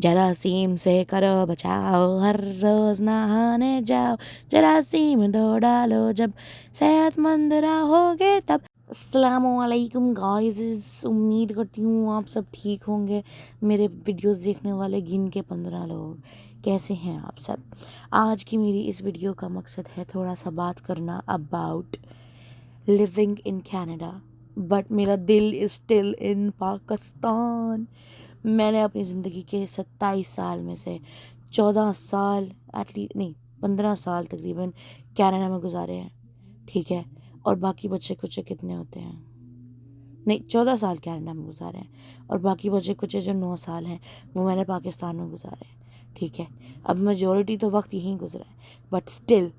जरासीम से करो बचाओ, हर रोज नहाने जाओ, जरासीम दो डालो जब सेहतमंद रहोगे तब। अस्सलामुअलैकुम गाइस, उम्मीद करती हूँ आप सब ठीक होंगे। मेरे वीडियोस देखने वाले गिन के 15 लोग, कैसे हैं आप सब। आज की मेरी इस वीडियो का मकसद है थोड़ा सा बात करना about living in Canada, but मेरा दिल इज स्टिल इन पाकिस्तान। मैंने अपनी ज़िंदगी के 27 साल में से 14 साल एटलीस्ट नहीं 15 साल तकरीबन कनाडा में गुजारे हैं, ठीक है। और बाकी बच्चे कुछ कितने होते हैं, नहीं 14 साल कनाडा में गुजारे हैं, और बाकी बच्चे कुछ जो 9 साल हैं वो मैंने पाकिस्तान में गुजारे हैं, ठीक है। अब मेजॉरिटी तो वक्त यहीं गुजरा है, बट स्टिल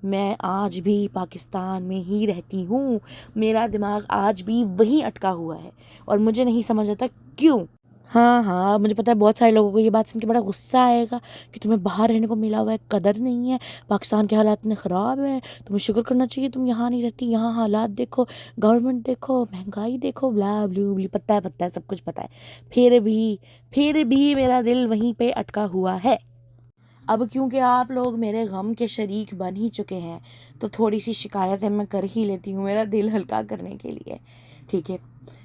मैं आज भी पाकिस्तान में ही रहती हूँ। मेरा दिमाग आज भी वहीं अटका हुआ है और मुझे नहीं समझ आता क्यों। हाँ हाँ, मुझे पता है बहुत सारे लोगों को ये बात सुन के बड़ा गुस्सा आएगा कि तुम्हें बाहर रहने को मिला हुआ है, कदर नहीं है, पाकिस्तान के हालात इतने ख़राब हैं, तुम्हें शुक्र करना चाहिए तुम यहाँ नहीं रहती, यहाँ हालात देखो, गवर्नमेंट देखो, महंगाई देखो, ब्ला ब्लू ब्ली, पता है सब कुछ पता है। फिर भी मेरा दिल वहीं पे अटका हुआ है। अब क्योंकि आप लोग मेरे गम के शरीक बन ही चुके हैं तो थोड़ी सी शिकायतें मैं कर ही लेती हूँ मेरा दिल हल्का करने के लिए, ठीक है।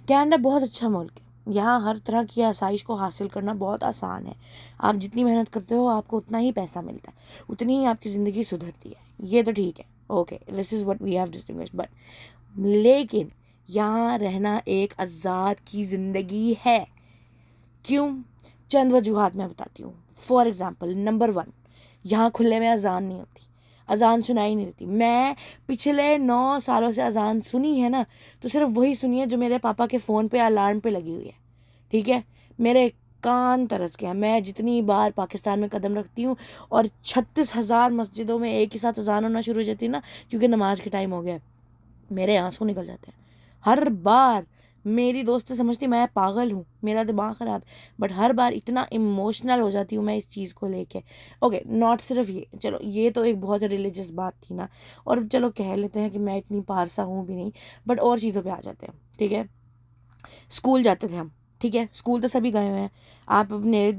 कनाडा बहुत अच्छा मुल्क है, यहाँ हर तरह की आसाइश को हासिल करना बहुत आसान है। आप जितनी मेहनत करते हो आपको उतना ही पैसा मिलता है, उतनी ही आपकी ज़िंदगी सुधरती है, ये तो ठीक है, okay, this is what we have distinguished. But लेकिन यहाँ रहना एक आज़ाद की ज़िंदगी है। क्यों? चंद वजूहात मैं बताती हूँ। फॉर एग्ज़ाम्पल, नंबर 1, यहाँ खुले में अजान नहीं होती, अजान सुनाई नहीं देती। मैं पिछले 9 सालों से अजान सुनी है ना, तो सिर्फ वही सुनी है जो मेरे पापा के फ़ोन पे अलार्म पे लगी हुई है, ठीक है। मेरे कान तरस गया मैं जितनी बार पाकिस्तान में कदम रखती हूँ और 36,000 मस्जिदों में एक ही साथ अजान होना शुरू हो जाती है ना, क्योंकि नमाज के टाइम हो गया, मेरे आंसू निकल जाते हैं हर बार। मेरी दोस्त समझती मैं पागल हूँ, मेरा दिमाग ख़राब, बट हर बार इतना इमोशनल हो जाती हूँ मैं इस चीज़ को लेके। ओके, नॉट सिर्फ ये, चलो ये तो एक बहुत रिलीजियस बात थी ना, और चलो कह लेते हैं कि मैं इतनी पारसा हूँ भी नहीं, बट और चीज़ों पे आ जाते हैं, ठीक है। स्कूल जाते थे हम, ठीक है, स्कूल तो सभी गए हुए हैं। आप अपने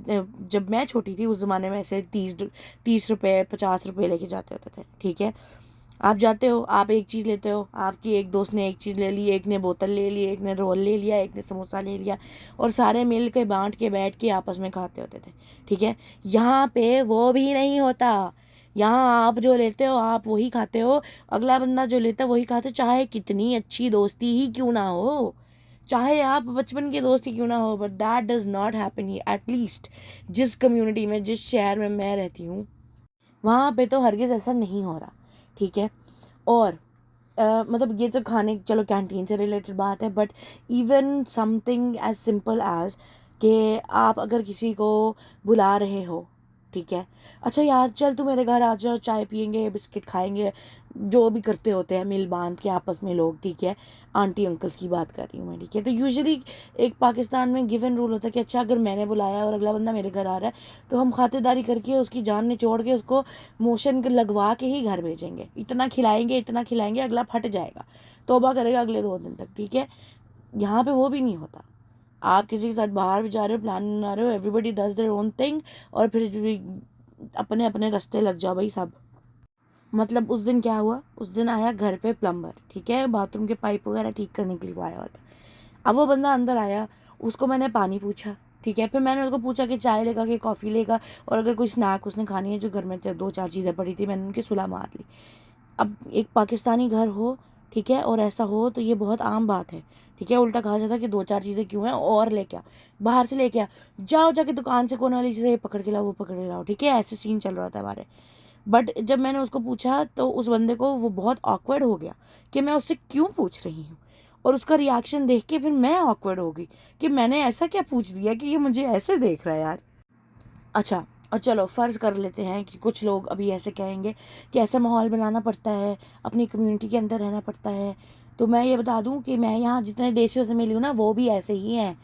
जब मैं छोटी थी उस ज़माने में ऐसे 30 रुपये 50 रुपये लेके जाते होते थे, ठीक है। आप जाते हो, आप एक चीज़ लेते हो, आपकी एक दोस्त ने एक चीज़ ले ली, एक ने बोतल ले ली, एक ने रोल ले लिया, एक ने समोसा ले लिया, और सारे मिल के बांट के बैठ के आपस में खाते होते थे, ठीक है। यहाँ पे वो भी नहीं होता। यहाँ आप जो लेते हो आप वही खाते हो, अगला बंदा जो लेता है वही खाते, चाहे कितनी अच्छी दोस्ती ही क्यों ना हो, चाहे आप बचपन के दोस्त ही क्यों ना हो, but that does not happen he. At least जिस कम्युनिटी में, जिस शहर में मैं रहती हूँ, वहाँ पे तो हरगिज़ ऐसा नहीं हो रहा, ठीक है। और मतलब ये तो खाने, चलो कैंटीन से रिलेटेड बात है, but even something as simple as कि आप अगर किसी को बुला रहे हो, ठीक है, अच्छा यार चल तू मेरे घर आ जा, चाय पियेंगे, बिस्किट खाएंगे, जो भी करते होते हैं मिल बांध के आपस में लोग, ठीक है। आंटी अंकल्स की बात कर रही हूँ मैं, ठीक है। तो यूजुअली एक पाकिस्तान में गिवन रूल होता है कि अच्छा अगर मैंने बुलाया और अगला बंदा मेरे घर आ रहा है तो हम खातिरदारी करके उसकी जान निचोड़ के उसको मोशन लगवा के ही घर भेजेंगे, इतना खिलाएंगे अगला फट जाएगा, तौबा करेगा अगले 2 दिन तक, ठीक है। यहाँ पे वो भी नहीं होता। आप किसी के साथ बाहर भी जा रहे हो, प्लान बना रहे हो, everybody does their own thing, और फिर भी अपने अपने रास्ते लग जाओ भाई सब। मतलब उस दिन क्या हुआ, उस दिन आया घर पे प्लम्बर, ठीक है, बाथरूम के पाइप वगैरह ठीक करने के लिए वो आया होता। अब वो बंदा अंदर आया, उसको मैंने पानी पूछा, ठीक है, फिर मैंने उसको पूछा कि चाय लेगा कि कॉफ़ी लेगा, और अगर कोई स्नैक उसने खानी है, जो घर में 2-4 चीज़ें पड़ी थी मैंने उनकी सुलह मार ली। अब एक पाकिस्तानी घर हो, ठीक है, और ऐसा हो तो ये बहुत आम बात है, ठीक है। उल्टा कहा जाता है कि 2-4 चीज़ें क्यों हैं, और लेके आ, बाहर से लेके आ, जाओ जाके दुकान से कोने वाली चीज़ें ये पकड़ के लाओ, वो पकड़ के लाओ, ठीक है। ऐसे सीन चल रहा था हमारे। बट जब मैंने उसको पूछा तो उस बंदे को वो बहुत ऑकवर्ड हो गया कि मैं उससे क्यों पूछ रही हूँ, और उसका रिएक्शन देख के फिर मैं ऑकवर्ड हो गई कि मैंने ऐसा क्या पूछ दिया कि ये मुझे ऐसे देख रहा है यार। अच्छा, और चलो फ़र्ज़ कर लेते हैं कि कुछ लोग अभी ऐसे कहेंगे कि ऐसा माहौल बनाना पड़ता है, अपनी कम्युनिटी के अंदर रहना पड़ता है। तो मैं ये बता दूं कि मैं यहाँ जितने देशों से मिली हूँ ना, वो भी ऐसे ही हैं।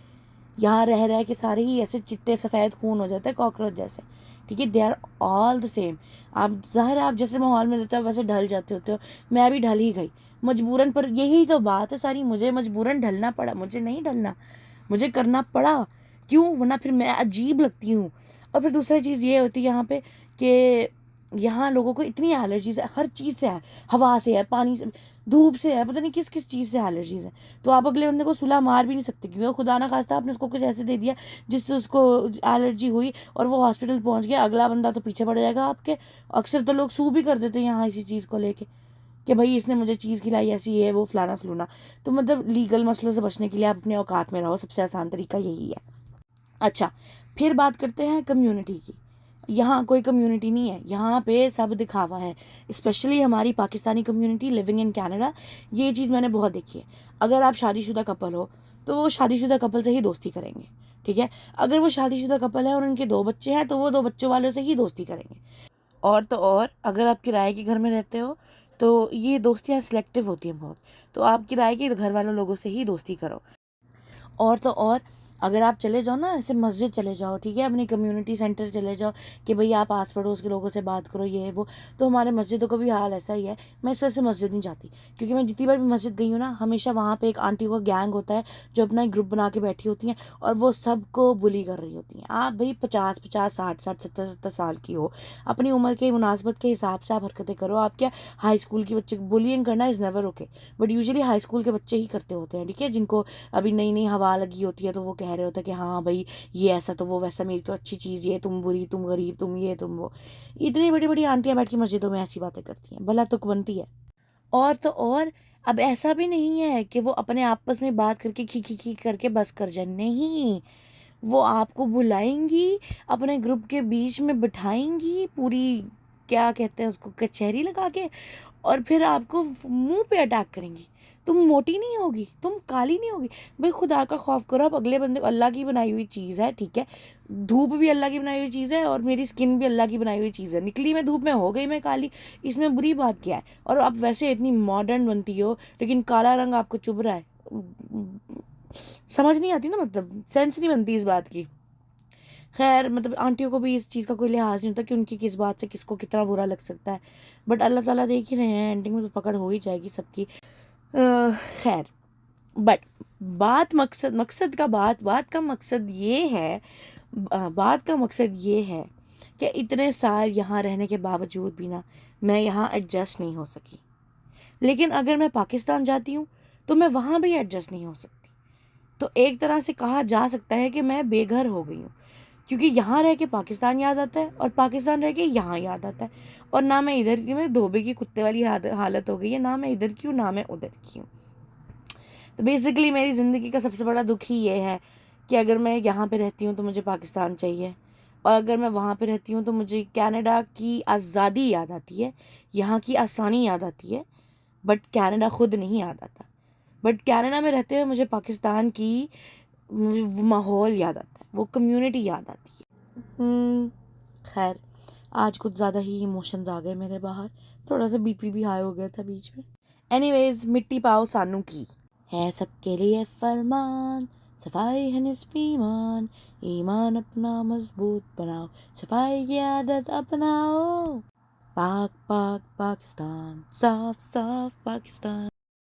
यहाँ रह रह के सारे ही ऐसे चिट्टे सफ़ेद खून हो जाते हैं, कॉकरोच जैसे, ठीक है। They are all the same. आप ज़ाहिर है आप जैसे माहौल में रहते हो वैसे ढल जाते होते हो, मैं भी ढल ही गई मजबूरन। पर यही तो बात है सारी, मुझे मजबूरन ढलना पड़ा, मुझे नहीं ढलना, मुझे करना पड़ा, क्यों? वरना फिर मैं अजीब लगती हूँ। और फिर दूसरी चीज़ ये होती है यहाँ पे कि यहाँ लोगों को इतनी एलर्जीज है, हर चीज़ से है, हवा से है, पानी से, धूप से है, पता नहीं किस किस चीज़ से एलर्जीज है। तो आप अगले बंदे को सुला मार भी नहीं सकते, क्योंकि खुदा ना खास्ता आपने उसको कुछ ऐसे दे दिया जिससे उसको एलर्जी हुई और वो हॉस्पिटल पहुंच गया, अगला बंदा तो पीछे पड़ जाएगा आपके। अक्सर तो लोग सू भी कर देते हैं यहाँ इसी चीज़ को लेके कि भाई इसने मुझे चीज़ खिलाई, ऐसी है वो, फलाना फलूना। तो मतलब लीगल मसलों से बचने के लिए आप अपने औकात में रहो, सबसे आसान तरीका यही है। अच्छा, फिर बात करते हैं कम्युनिटी की। यहाँ कोई कम्युनिटी नहीं है, यहाँ पे सब दिखावा है। स्पेशली हमारी Pakistani community living in Canada, ये चीज़ मैंने बहुत देखी है। अगर आप शादीशुदा कपल हो तो वो शादीशुदा कपल से ही दोस्ती करेंगे, ठीक है। अगर वो शादीशुदा कपल है और उनके 2 बच्चे हैं तो वो 2 बच्चों वालों से ही दोस्ती करेंगे। और तो और अगर आप किराए के घर में रहते हो तो ये दोस्तियाँ सिलेक्टिव होती हैं बहुत। तो आप किराए के घर वालों लोगों से ही दोस्ती करो। और तो और अगर आप चले जाओ ना, ऐसे मस्जिद चले जाओ, ठीक है, अपनी कम्युनिटी सेंटर चले जाओ कि भाई आप आस पड़ोस के लोगों से बात करो, ये वो। तो हमारे मस्जिदों का भी हाल ऐसा ही है। मैं इस वजह से मस्जिद नहीं जाती, क्योंकि मैं जितनी बार भी मस्जिद गई हूँ ना, हमेशा वहाँ पे एक आंटी का गैंग होता है जो अपना एक ग्रुप बना के बैठी होती हैं और वो सबको बुली कर रही होती हैं। आप भाई 50-50, 60-60, 70-70 साल की हो, अपनी उम्र के मुनासबत के हिसाब से आप हरकतें करो। आप क्या हाई स्कूल के बच्चे बुलिंग करना is never okay, but usually high school के बच्चे ही करते होते हैं, ठीक है, जिनको अभी नई नई हवा लगी होती है तो वो कह रहे होते हैं कि हाँ भाई ये ऐसा तो वो वैसा, मेरी तो अच्छी चीज़, ये तुम बुरी, तुम गरीब, तुम ये तुम वो। इतनी बड़ी बड़ी आंटियां बैठ के मस्जिदों में ऐसी बातें करती हैं, भला तुक बनती है। और तो और अब ऐसा भी नहीं है कि वो अपने आपस में बात करके खी खी खी करके बस कर जाए, नहीं, वो आपको बुलाएंगी, अपने ग्रुप के बीच में बिठाएंगी, पूरी क्या कहते हैं उसको, कचहरी लगा के, और फिर आपको मुंह पे अटैक करेंगी। तुम मोटी नहीं होगी, तुम काली नहीं होगी। भाई खुदा का खौफ करो, अब अगले बंदे को, अल्लाह की बनाई हुई चीज़ है, ठीक है, धूप भी अल्लाह की बनाई हुई चीज़ है और मेरी स्किन भी अल्लाह की बनाई हुई चीज़ है। निकली मैं धूप में, हो गई मैं काली, इसमें बुरी बात क्या है? और आप वैसे इतनी मॉडर्न बनती हो लेकिन काला रंग आपको चुभ रहा है, समझ नहीं आती ना, मतलब सेंस नहीं बनती इस बात की। खैर, मतलब आंटियों को भी इस चीज़ का कोई लिहाज नहीं होता कि उनकी किस बात से किसको कितना बुरा लग सकता है। बट अल्लाह ताला देख ही रहे हैं, एंडिंग में तो पकड़ हो ही जाएगी सबकी। खैर, बट बात मकसद मकसद का बात का मकसद ये है, बात का मकसद ये है कि इतने साल यहाँ रहने के बावजूद भी ना मैं यहाँ एडजस्ट नहीं हो सकी। लेकिन अगर मैं पाकिस्तान जाती हूँ तो मैं वहाँ भी एडजस्ट नहीं हो सकती। तो एक तरह से कहा जा सकता है कि मैं बेघर हो गई हूँ, क्योंकि यहाँ रह के पाकिस्तान याद आता है और पाकिस्तान रह के यहाँ याद आता है। और ना मैं इधर की, मैं धोबे की कुत्ते वाली हालत हो गई है, ना मैं इधर की हूँ ना मैं उधर की हूँ। तो बेसिकली मेरी ज़िंदगी का सबसे बड़ा दुख ही ये है कि अगर मैं यहाँ पे रहती हूँ तो मुझे पाकिस्तान चाहिए, और अगर मैं वहाँ पे रहती हूँ तो मुझे कनाडा की आज़ादी याद आती है, यहाँ की आसानी याद आती है, बट कनाडा खुद नहीं याद आता। बट कनाडा में रहते हुए मुझे पाकिस्तान की वो माहौल याद आता है, वो कम्युनिटी याद आती है। खैर, आज कुछ ज़्यादा ही इमोशंस आ गए मेरे बाहर, थोड़ा सा बीपी भी हाई हो गया था बीच में। एनीवेज, मिट्टी पाओ सानू की है सबके लिए फरमान, सफाई है निस्फ़ ईमान, ईमान अपना मजबूत बनाओ, सफाई की आदत अपनाओ। पाक पाक पाकिस्तान, साफ साफ पाकिस्तान।